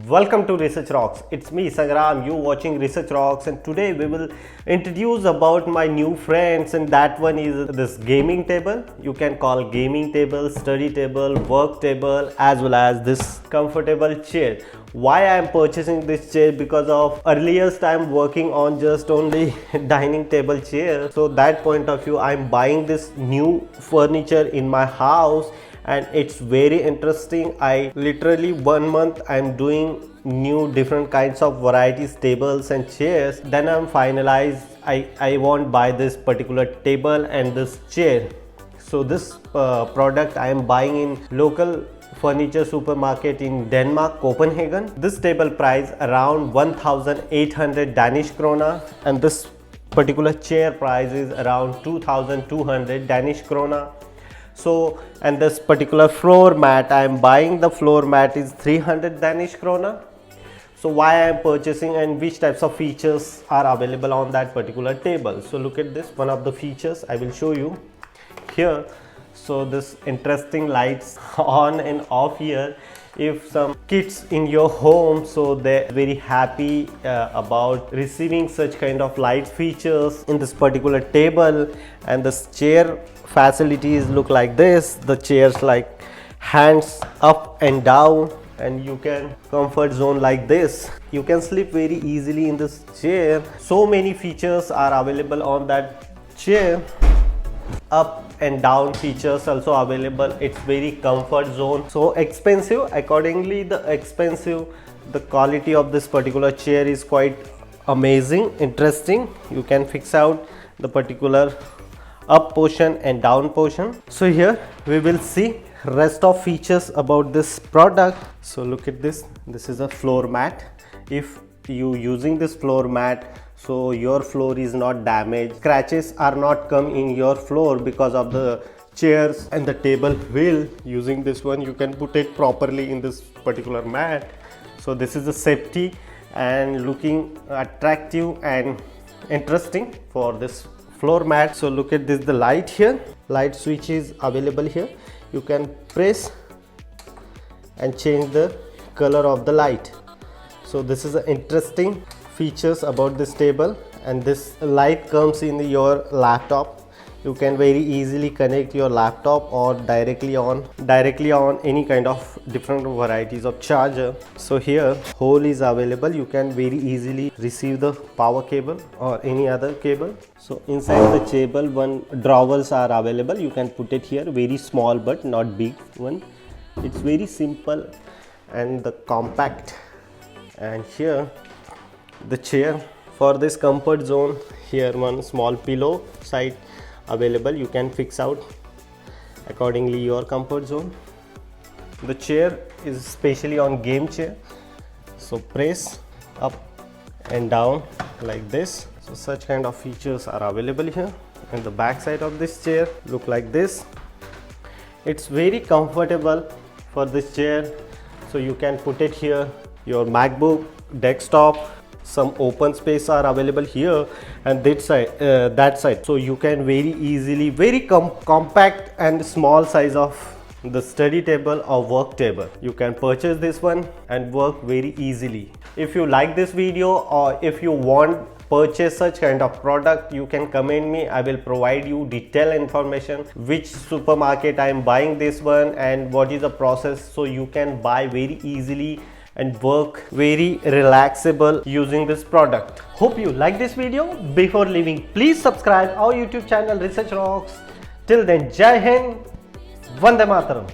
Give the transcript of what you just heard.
Welcome to Research Rocks. It's me Sangram, you watching Research Rocks, and today we will introduce about my new friends, and that one is this gaming table. You can call gaming table, study table, work table, as well as this comfortable chair. Why I am purchasing this chair? Because of earliest I am working on just only dining table chair. So that point of view I am buying this new furniture in my house, and it's very interesting. I literally 1 month I'm doing new different kinds of varieties tables and chairs. Then I'm finalized I won't buy this particular table and this chair. So this product I am buying in local furniture supermarket in Denmark, Copenhagen. This table price around 1800 Danish krona, and this particular chair price is around 2200 Danish krona. So, and this particular floor mat I am buying, the floor mat is 300 Danish krona. So why I am purchasing and which types of features are available on that particular table. So look at this, one of the features I will show you here. So this interesting lights on and off here. If some kids in your home, so they're very happy about receiving such kind of light features in this particular table. And this chair facilities look like this. The chairs like hands up and down, and you can comfort zone like this. You can sleep very easily in this chair. So many features are available on that chair. Up and down features also available. It's very comfort zone. So expensive, accordingly the quality of this particular chair is quite amazing, interesting. You can fix out the particular up portion and down portion. So here we will see rest of features about this product. So look at this, this is a floor mat. If you using this floor mat, so your floor is not damaged, scratches are not come in your floor because of the chairs and the table wheel. Using this one you can put it properly in this particular mat. So this is the safety and looking attractive and interesting for this floor mat. So look at this, the light here, light switch is available here. You can press and change the color of the light. So this is an interesting features about this table. And this light comes in your laptop. You can very easily connect your laptop or directly on any kind of different varieties of charger. So here hole is available. You can very easily receive the power cable or any other cable. So inside the table one drawers are available. You can put it here, very small but not big one. It's very simple and the compact. And here the chair for this comfort zone, here one small pillow side available. You can fix out accordingly your comfort zone. The chair is especially on game chair, so press up and down like this. So such kind of features are available here. And the back side of this chair look like this. It's very comfortable for this chair. So you can put it here, your MacBook, desktop. Some open space are available here and that side. So you can very easily, very compact and small size of the study table or work table. You can purchase this one and work very easily. If you like this video or if you want purchase such kind of product, you can comment me. I will provide you detailed information which supermarket I am buying this one and what is the process, so you can buy very easily and work very relaxable using this product. Hope you like this video. Before leaving, please subscribe our YouTube channel Research Rocks. Till then, Jai Hind, Vande Mataram.